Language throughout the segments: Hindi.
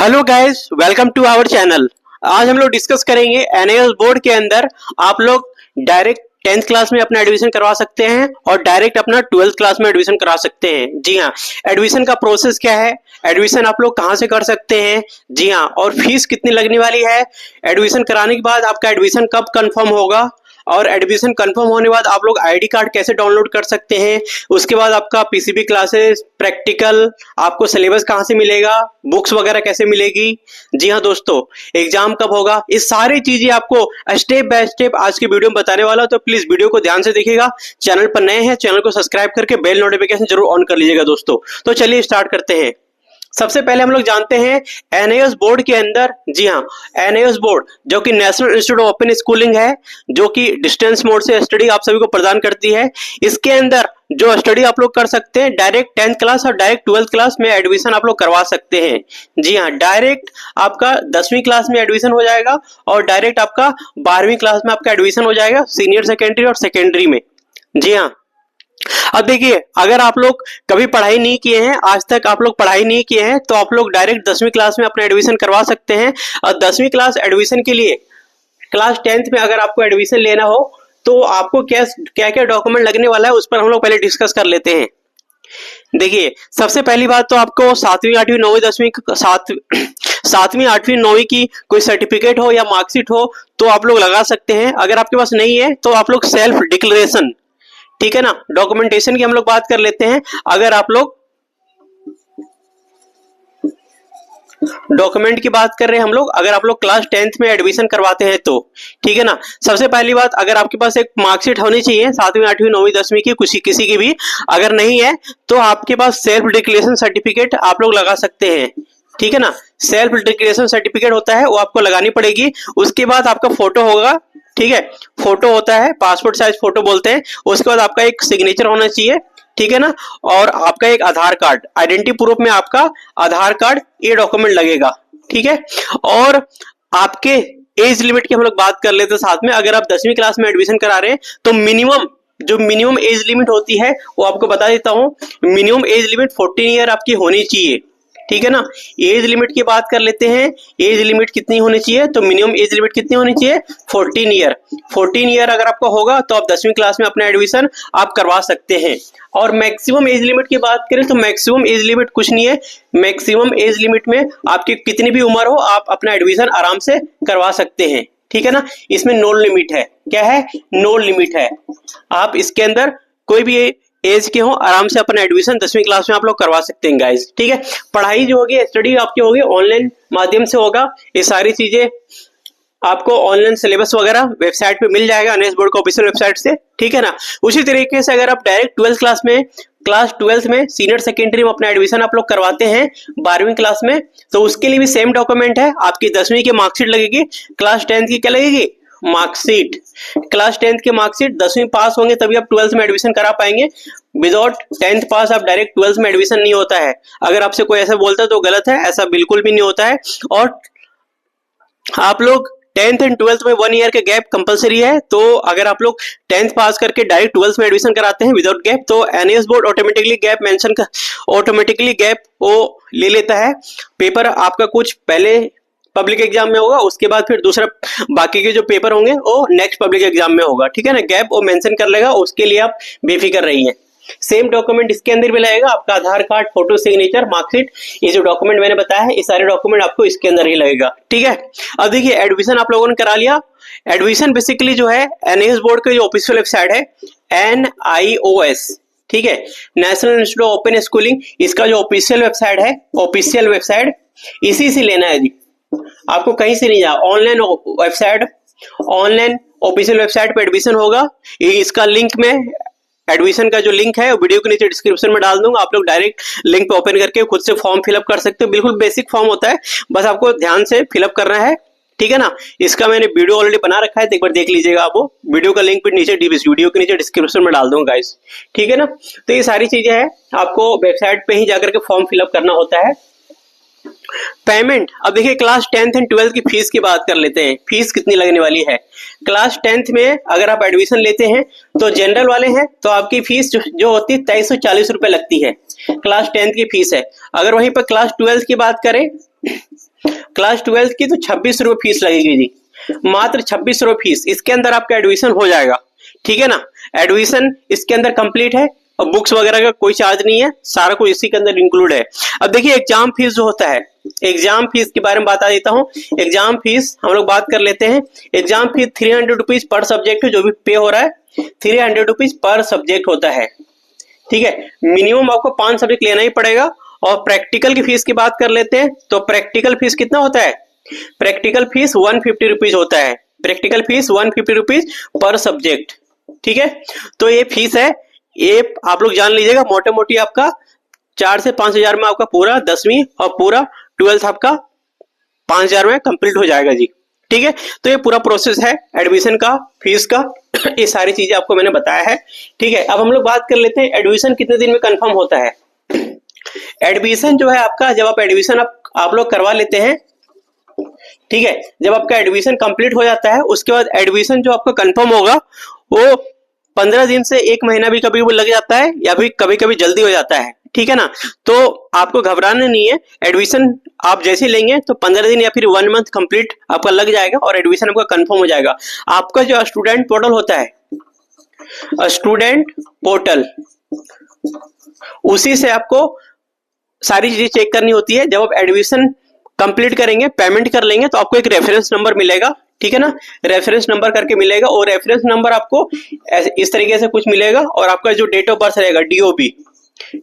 Hello guys, welcome to our channel. आज हम लोग डिस्कस करेंगे एनआईएस बोर्ड के अंदर आप लोग डायरेक्ट 10th क्लास में अपना एडमिशन करवा सकते हैं और डायरेक्ट अपना 12th क्लास में एडमिशन करा सकते हैं। जी हाँ, एडमिशन का प्रोसेस क्या है, एडमिशन आप लोग कहाँ से कर सकते हैं, जी हाँ, और फीस कितनी लगने वाली है, एडमिशन कराने के बाद आपका एडमिशन कब कंफर्म होगा और एडमिशन कंफर्म होने के बाद आप लोग आईडी कार्ड कैसे डाउनलोड कर सकते हैं, उसके बाद आपका पीसीबी क्लासेस, प्रैक्टिकल, आपको सिलेबस कहाँ से मिलेगा, बुक्स वगैरह कैसे मिलेगी। जी हाँ दोस्तों, एग्जाम कब होगा, ये सारी चीजें आपको स्टेप बाय स्टेप आज की वीडियो में बताने वाला हूं, तो प्लीज वीडियो को ध्यान से देखिएगा। चैनल पर नए हैं, चैनल को सब्सक्राइब करके बेल नोटिफिकेशन जरूर ऑन कर लीजिएगा दोस्तों। तो चलिए स्टार्ट करते हैं। सबसे पहले हम लोग जानते हैं एनआईएस बोर्ड के अंदर, जी हाँ, एनआईएस बोर्ड जो कि national institute of open schooling है, जो कि डिस्टेंस मोड से स्टडी आप सभी को प्रदान करती है। इसके अंदर जो स्टडी आप लोग कर सकते हैं, डायरेक्ट 10th क्लास और डायरेक्ट 12th क्लास में एडमिशन आप लोग करवा सकते हैं। जी हाँ, डायरेक्ट आपका 10वीं क्लास में एडमिशन हो जाएगा और डायरेक्ट आपका 12वीं क्लास में आपका एडमिशन हो जाएगा, सीनियर सेकेंडरी और सेकेंडरी में। जी हाँ, अब देखिए, अगर आप लोग कभी पढ़ाई नहीं किए हैं, आज तक आप लोग पढ़ाई नहीं किए हैं, तो आप लोग डायरेक्ट 10वीं क्लास में अपना एडमिशन करवा सकते हैं। और 10वीं क्लास एडमिशन के लिए क्लास 10th में अगर आपको एडमिशन लेना हो तो आपको क्या क्या डॉक्यूमेंट लगने वाला है, उस पर हम लोग पहले डिस्कस कर लेते हैं। देखिए, सबसे पहली बात तो आपको 7वीं 8वीं 9वीं 10वीं 7वीं 8वीं 9वीं की कोई सर्टिफिकेट हो या मार्कशीट हो तो आप लोग लगा सकते हैं। अगर आपके पास नहीं है तो आप लोग सेल्फ डिक्लेरेशन, ठीक है ना, डॉक्यूमेंटेशन की हम लोग बात कर लेते हैं। अगर आप लोग डॉक्यूमेंट की बात कर रहे हैं हम लोग, अगर आप लोग क्लास 10th में एडमिशन करवाते हैं तो, ठीक है ना, सबसे पहली बात, अगर आपके पास एक मार्कशीट होनी चाहिए 7वीं 8वीं 9वीं 10वीं की, किसी की भी अगर नहीं है तो आपके पास सेल्फ डिक्लेरेशन सर्टिफिकेट आप लोग लगा सकते हैं, ठीक है ना। सेल्फ डिक्लेरेशन सर्टिफिकेट होता है, वो आपको लगानी पड़ेगी। उसके बाद आपका फोटो होगा, ठीक है, फोटो होता है, पासपोर्ट साइज फोटो बोलते हैं। उसके बाद आपका एक सिग्नेचर होना चाहिए, ठीक है ना, और आपका एक आधार कार्ड, आइडेंटिटी प्रूफ में आपका आधार कार्ड, ये डॉक्यूमेंट लगेगा, ठीक है। और आपके एज लिमिट की हम लोग बात कर लेते हैं साथ में। अगर आप 10वीं क्लास में एडमिशन करा रहे हैं तो मिनिमम एज लिमिट होती है वो आपको बता देता हूं। मिनिमम एज लिमिट 14 ईयर आपकी होनी चाहिए, ठीक है ना। एज लिमिट की बात कर लेते हैं, एज लिमिट कितनी होनी चाहिए, तो मिनिमम एज लिमिट कितनी होनी चाहिए, 14 ईयर। 14 ईयर अगर आपका होगा तो आप 10वीं क्लास में अपना एडमिशन आप करवा सकते हैं। और मैक्सिमम एज लिमिट की बात करें तो मैक्सिमम एज लिमिट कुछ नहीं है, मैक्सिमम एज लिमिट में आपकी कितनी भी उम्र हो आप अपना एडमिशन आराम से करवा सकते हैं, ठीक है ना। इसमें नो लिमिट है, क्या है, नो लिमिट है। आप इसके अंदर कोई भी एज के हो आराम से अपना एडमिशन 10वीं क्लास में आप लोग करवा सकते हैं गाइस, ठीक है। पढ़ाई जो होगी, स्टडी आपकी होगी ऑनलाइन माध्यम से होगा। ये सारी चीजें आपको ऑनलाइन सिलेबस वगैरह वेबसाइट पे मिल जाएगा, एनआईएस बोर्ड का ऑफिशियल वेबसाइट से, ठीक है ना। उसी तरीके से अगर आप डायरेक्ट 12th क्लास में, क्लास 12th में सीनियर सेकेंडरी में अपना एडमिशन आप लोग करवाते हैं 12वीं क्लास में, तो उसके लिए भी सेम डॉक्यूमेंट है। आपकी 10वीं की मार्कशीट लगेगी, क्लास 10th की क्या लगेगी, मार्कशीट। क्लास 10th की मार्कशीट, 10वीं पास होंगे तभी आप 12th में एडमिशन करा पाएंगे। विदाउट 10th पास आप डायरेक्ट 12th में एडमिशन नहीं होता है। अगर आपसे कोई ऐसा बोलता है तो गलत है, ऐसा बिल्कुल भी नहीं होता है। और आप लोग 10th एंड 12th में 1 ईयर के गैप कंपलसरी है, तो अगर आप लोग 10th पास करके डायरेक्ट 12th में एडमिशन कराते हैं विदाउट गैप, तो एनआईएस बोर्ड ऑटोमेटिकली गैप वो ले लेता है। पेपर आपका कुछ पहले पब्लिक एग्जाम में होगा, उसके बाद फिर दूसरा बाकी के जो पेपर होंगे वो नेक्स्ट पब्लिक एग्जाम में होगा, ठीक है ना। गैप वो मेंशन कर लेगा, उसके लिए आप बेफिक्र रहिए। सेम डॉक्यूमेंट इसके अंदर भी लगेगा, आपका आधार कार्ड, फोटो, सिग्नेचर, मार्कशीट, ये जो डॉक्यूमेंट मैंने बताया है, ये सारे डॉक्यूमेंट आपको इसके अंदर ही लगेगा, ठीक है। अब देखिए, एडमिशन आप लोगों ने करा लिया। एडमिशन बेसिकली जो है एनआईएस बोर्ड का जो ऑफिशियल वेबसाइट है NIOS, ठीक है, national institute of open schooling, इसका जो ऑफिशियल वेबसाइट है, ऑफिशियल वेबसाइट इसी से लेना है जी, आपको कहीं से नहीं जा, online website, online official website पे एडमिशन होगा। इसका लिंक में, एडमिशन का जो लिंक है वीडियो के नीचे डिस्क्रिप्शन में डाल दूंगा, आप लोग डायरेक्ट लिंक पे ओपन करके खुद से फॉर्म फिलअप कर सकते हो। बिल्कुल बेसिक फॉर्म होता है, बस आपको ध्यान से फिलअप करना है, ठीक है ना। इसका मैंने वीडियो ऑलरेडी बना रखा है, तो एक बार देख लीजिएगा। आप वो वीडियो का लिंक भी नीचे वीडियो के नीचे डिस्क्रिप्शन में डाल दूंगा गाइस, ठीक है ना। तो ये सारी चीजें हैं, आपको वेबसाइट पे ही जाकर के फॉर्म फिलअप करना होता है। पेमेंट, अब देखिए क्लास 10th एंड 12th की फीस की बात कर लेते हैं। फीस कितनी लगने वाली है। क्लास 10th में अगर आप एडमिशन लेते हैं तो जनरल वाले हैं तो आपकी फीस जो होती है 2340 रुपए लगती है, क्लास 10th की फीस है। अगर वहीं पर क्लास 12th की बात करें क्लास 12 की तो 26 रुपए फीस लगेगी जी, मात्र 26 रुपए फीस। इसके अंदर आपका एडमिशन हो जाएगा, ठीक है ना। एडमिशन इसके अंदर कंप्लीट है और बुक्स वगैरह का कोई चार्ज नहीं है, सारा कुछ इसी के अंदर इंक्लूड है। अब देखिए एग्जाम फीस जो होता है, एग्जाम फीस के बारे में बता देता हूँ। एग्जाम फीस हम लोग बात कर लेते हैं। Exam fees 300 rupees per subject जो भी पे हो रहा है, 300 रुपीज पर सब्जेक्ट होता है, ठीक है। मिनिमम आपको 5 सब्जेक्ट लेना ही पड़ेगा। और प्रैक्टिकल की फीस की बात कर लेते हैं तो प्रैक्टिकल फीस कितना होता है, प्रैक्टिकल फीस 150 रुपीज होता है। Practical fees 150 rupees per subject, ठीक है। तो ये फीस है, ये आप लोग जान लीजिएगा। मोटे मोटी आपका 4 से 5 हजार में आपका पूरा 10वीं और पूरा 12th आपका 5 हजार में कंप्लीट हो जाएगा जी, ठीक है। तो ये पूरा प्रोसेस है एडमिशन का, फीस का, ये सारी चीजें आपको मैंने बताया है, ठीक है। अब हम लोग बात कर लेते हैं एडमिशन कितने दिन में कंफर्म होता है। एडमिशन जो है आपका, जब आप एडमिशन आप लोग करवा लेते हैं, ठीक है, जब आपका एडमिशन कंप्लीट हो जाता है उसके बाद एडमिशन जो आपका कंफर्म होगा वो 15 दिन से 1 महीना भी कभी कभी लग जाता है या फिर कभी कभी जल्दी हो जाता है, ठीक है ना। तो आपको घबराना नहीं है, एडमिशन आप जैसे लेंगे तो 15 दिन या फिर 1 मंथ कंप्लीट आपका लग जाएगा और एडमिशन आपका कंफर्म हो जाएगा। आपका जो स्टूडेंट पोर्टल होता है, स्टूडेंट पोर्टल, उसी से आपको सारी चीजें चेक करनी होती है। जब आप एडमिशन कंप्लीट करेंगे, पेमेंट कर लेंगे तो आपको एक रेफरेंस नंबर मिलेगा, ठीक है ना। रेफरेंस नंबर करके मिलेगा और रेफरेंस नंबर आपको इस तरीके से कुछ मिलेगा और आपका जो डेट ऑफ बर्थ रहेगा DOB,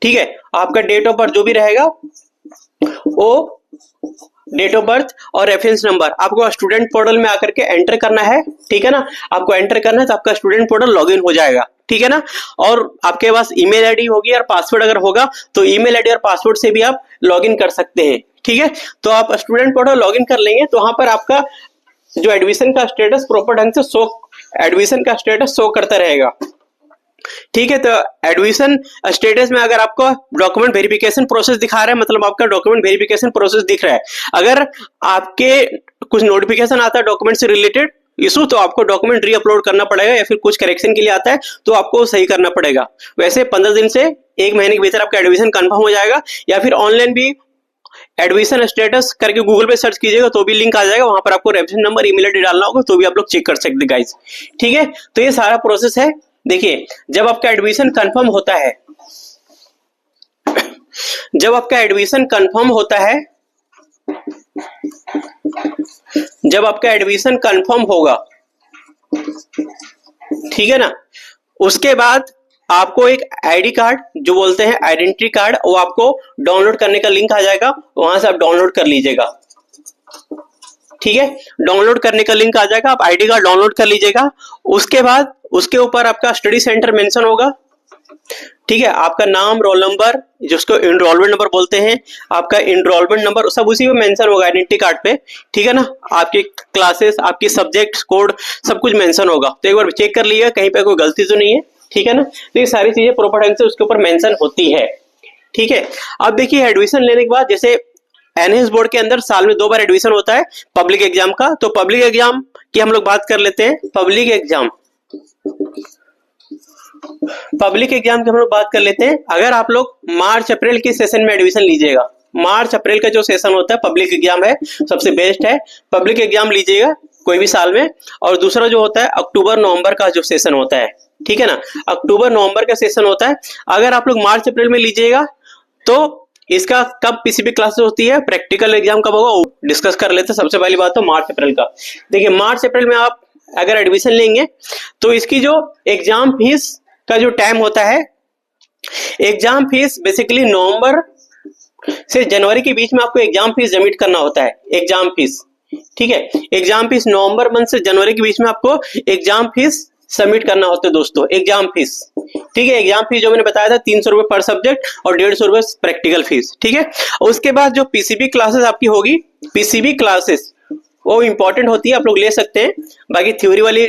ठीक है, आपका डेट ऑफ बर्थ जो भी रहेगा वो डेट ऑफ बर्थ और रेफरेंस नंबर आपको स्टूडेंट पोर्टल में आकर के एंटर करना है, ठीक है ना। आपको एंटर करना है तो आपका स्टूडेंट पोर्टल लॉगिन हो जाएगा, ठीक है ना। और आपके पास ईमेल आईडी होगी और पासवर्ड अगर होगा तो ईमेल आईडी और पासवर्ड से भी आप लॉगिन कर सकते हैं, ठीक है। तो आप स्टूडेंट पोर्टल लॉगिन कर लेंगे तो वहां पर आपका जो एडमिशन का स्टेटस प्रॉपर ढंग से एडमिशन का स्टेटस शो करता रहेगा, ठीक है। तो एडमिशन स्टेटस में अगर आपको डॉक्यूमेंट वेरिफिकेशन प्रोसेस दिखा रहा है, मतलब आपका डॉक्यूमेंट वेरिफिकेशन प्रोसेस दिख रहा है। अगर आपके कुछ नोटिफिकेशन आता है डॉक्यूमेंट से रिलेटेड इशू तो आपको डॉक्यूमेंट री अपलोड करना पड़ेगा या फिर कुछ करेक्शन के लिए आता है तो आपको सही करना पड़ेगा। वैसे 15 दिन से 1 महीने के भीतर आपका एडमिशन कंफर्म हो जाएगा, या फिर ऑनलाइन भी एडमिशन स्टेटस करके गूगल पे सर्च कीजिएगा तो भी लिंक आ जाएगा, वहां पर आपको रेफरेंस नंबर ईमेल आईडी डालना होगा तो भी आप लोग चेक कर सकते गाइस, ठीक है। तो ये सारा प्रोसेस है। देखिए जब आपका एडमिशन कंफर्म होता है, जब आपका एडमिशन कंफर्म होता है, जब आपका एडमिशन कंफर्म होगा, ठीक है ना, उसके बाद आपको एक आईडी कार्ड जो बोलते हैं आइडेंटिटी कार्ड, वो आपको डाउनलोड करने का लिंक आ जाएगा, वहां से आप डाउनलोड कर लीजिएगा, ठीक है। डाउनलोड करने का लिंक आ जाएगा, आप आईडी कार्ड डाउनलोड कर लीजिएगा। उसके बाद उसके ऊपर आपका स्टडी सेंटर मेंशन होगा, ठीक है। आपका नाम, रोल नंबर, जिसको एनरोलमेंट नंबर बोलते हैं, आपका एनरोलमेंट नंबर सब उसी में मेंशन होगा आइडेंटिटी कार्ड पे, ठीक है ना। आपके क्लासेस, आपकी सब्जेक्ट कोड सब कुछ मेंशन होगा, तो एक बार चेक कर लीजिएगा कहीं पे कोई गलती तो नहीं है, ठीक है ना। तो ये सारी चीजें प्रॉपर ढंग से उसके ऊपर मेंशन होती है, ठीक है। अब देखिए एडमिशन लेने के बाद जैसे एनएस बोर्ड के अंदर साल में 2 बार एडमिशन होता है पब्लिक एग्जाम का, तो पब्लिक एग्जाम की हम लोग बात कर लेते हैं। पब्लिक एग्जाम की हम लोग बात कर लेते हैं। अगर आप लोग मार्च अप्रैल के सेशन में एडमिशन लीजिएगा, मार्च अप्रैल का जो सेशन होता है पब्लिक एग्जाम है, सबसे बेस्ट है, पब्लिक एग्जाम लीजिएगा कोई भी साल में। और दूसरा जो होता है अक्टूबर नवंबर का जो सेशन होता है, ठीक है ना, अक्टूबर नवंबर का सेशन होता है। अगर आप लोग मार्च अप्रैल में लीजिएगा तो इसका कब पीसीबी क्लासेस होती है, प्रैक्टिकल एग्जाम कब होगा वो डिस्कस कर लेते हैं। सबसे पहली बात तो मार्च अप्रैल का, देखिए मार्च अप्रैल में आप अगर एडमिशन लेंगे तो इसकी जो एग्जाम फीस का जो टाइम होता है, एग्जाम फीस बेसिकली नवंबर से जनवरी के बीच में आपको एग्जाम फीस सबमिट करना होता है, एग्जाम फीस, ठीक है। एग्जाम फीस नवंबर मंथ से जनवरी के बीच में आपको एग्जाम फीस सबमिट करना होता है दोस्तों, एग्जाम फीस, ठीक है। एग्जाम फीस जो मैंने बताया था 300 रुपए पर सब्जेक्ट और 150 रुपए प्रैक्टिकल फीस, ठीक है। उसके बाद जो पीसीबी क्लासेस आपकी होगी, पीसीबी क्लासेस वो इंपॉर्टेंट होती है, आप लोग ले सकते हैं। बाकी थ्योरी वाली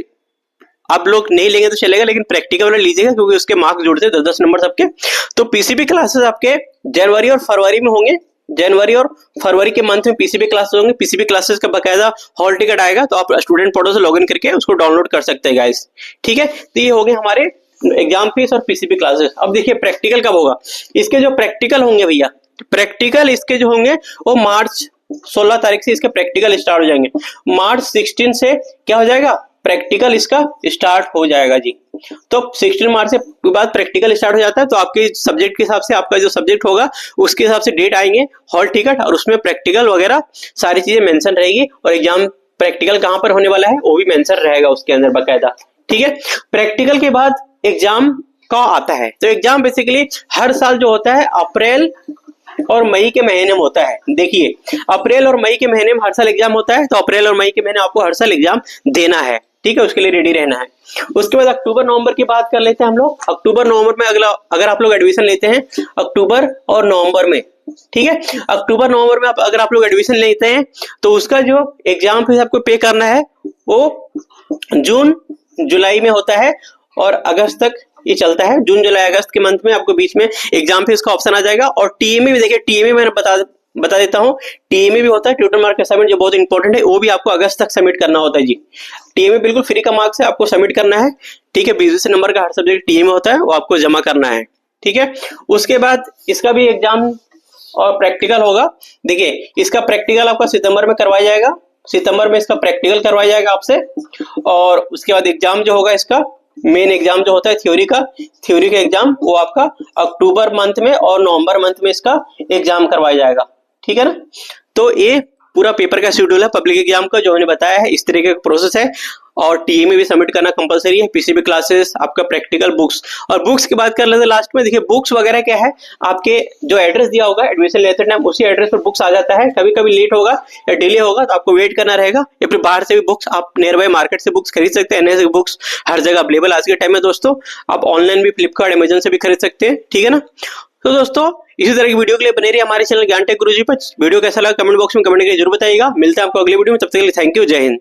आप लोग नहीं लेंगे तो चलेगा, लेकिन प्रैक्टिकल वाला लीजिएगा क्योंकि उसके मार्क्स जुड़ते हैं 10-10 नंबर सबके। तो पीसीबी क्लासेस आपके जनवरी और फरवरी में होंगे, जनवरी और फरवरी के मंथ में पीसीबी क्लासेस होंगे। पीसीबी क्लासेस का बकायदा हॉल टिकट आएगा, तो आप स्टूडेंट पोर्टल से लॉगिन करके उसको डाउनलोड कर सकते हैं गाइस, ठीक है। तो ये हो गए हमारे एग्जाम फीस और पीसीबी क्लासेस। अब देखिए प्रैक्टिकल कब होगा, इसके जो प्रैक्टिकल होंगे भैया, प्रैक्टिकल इसके जो होंगे वो मार्च 16 तारीख से इसके प्रैक्टिकल स्टार्ट हो जाएंगे। मार्च 16 से क्या हो जाएगा, प्रैक्टिकल इसका स्टार्ट हो जाएगा जी। तो 16 मार्च से बाद प्रैक्टिकल स्टार्ट हो जाता है, तो आपके सब्जेक्ट के हिसाब से आपका जो सब्जेक्ट होगा उसके हिसाब से डेट आएंगे, हॉल टिकट, और उसमें प्रैक्टिकल वगैरह सारी चीजें मेंशन रहेगी, और एग्जाम प्रैक्टिकल कहां पर होने वाला है वो भी मेंशन रहेगा उसके अंदर बाकायदा। ठीक है, प्रैक्टिकल के बाद एग्जाम का आता है। तो एग्जाम बेसिकली हर साल जो होता है अप्रैल और मई के महीने में होता है। देखिए अप्रैल और मई के महीने में हर साल एग्जाम होता है, तो अप्रैल और मई के महीने आपको हर साल एग्जाम देना है। ठीक है, उसके लिए रेडी रहना है। उसके बाद अक्टूबर नवंबर की बात कर लेते हैं हम लोग। अक्टूबर नवंबर में अगर आप लोग एडमिशन लेते हैं अक्टूबर और नवंबर में, ठीक है, अक्टूबर नवंबर में अगर आप लोग एडमिशन लेते हैं तो उसका जो एग्जाम फीस आपको पे करना है वो जून जुलाई में होता है और अगस्त तक ये चलता है। जून जुलाई अगस्त के मंथ में आपको बीच में एग्जाम फीस का ऑप्शन आ जाएगा। और टीएमए भी देखिए, टीएमए मैंने बता देता हूँ, टीएमए भी होता है ट्यूटर मार्क असाइनमेंट, जो बहुत इंपॉर्टेंट है, वो भी आपको अगस्त तक सबमिट करना होता है जी। टीएमए बिल्कुल फ्री का मार्क्स है, आपको सबमिट करना है। ठीक है, 20 नंबर का हर सब्जेक्ट टीएमए होता है, वो आपको जमा करना है। ठीक है, उसके बाद इसका भी एग्जाम और प्रैक्टिकल होगा। देखिए इसका प्रैक्टिकल आपका सितंबर में करवाया जाएगा, सितंबर में इसका प्रैक्टिकल करवाया जाएगा आपसे। और उसके बाद एग्जाम जो होगा, इसका मेन एग्जाम जो होता है थ्योरी का एग्जाम, वो आपका अक्टूबर मंथ में और नवंबर मंथ में इसका एग्जाम करवाया जाएगा। ठीक है ना, तो ये पूरा पेपर का शेड्यूल है पब्लिक एग्जाम का, जो मैंने बताया है इस तरीके का प्रोसेस है। और टीएमए भी सबमिट करना कंपलसरी है, पीसीबी क्लासेस, आपका प्रैक्टिकल, बुक्स। और बुक्स की बात कर लेते हैं लास्ट में। देखिए बुक्स वगैरह क्या है, आपके जो एड्रेस दिया होगा एडमिशन लेते टाइम उसी एड्रेस पर बुक्स आ जाता है। कभी कभी लेट होगा या डिले होगा तो आपको वेट करना रहेगा, या फिर बाहर से भी बुक्स आप नियर बाय मार्केट से बुक्स खरीद सकते हैं। एनएस बुक्स हर जगह अवेलेबल आज के टाइम में दोस्तों, आप ऑनलाइन भी फ्लिपकार्ट अमेजन से भी खरीद सकते हैं। ठीक है ना, तो दोस्तों इसी तरह की वीडियो के लिए बने रहिए हमारे चैनल ज्ञान टेक गुरुजी पर। वीडियो कैसा लगा कमेंट बॉक्स में कमेंट करके जरूर बताइएगा। मिलते हैं आपको अगली वीडियो में, तब तक के लिए थैंक यू, जय हिंद।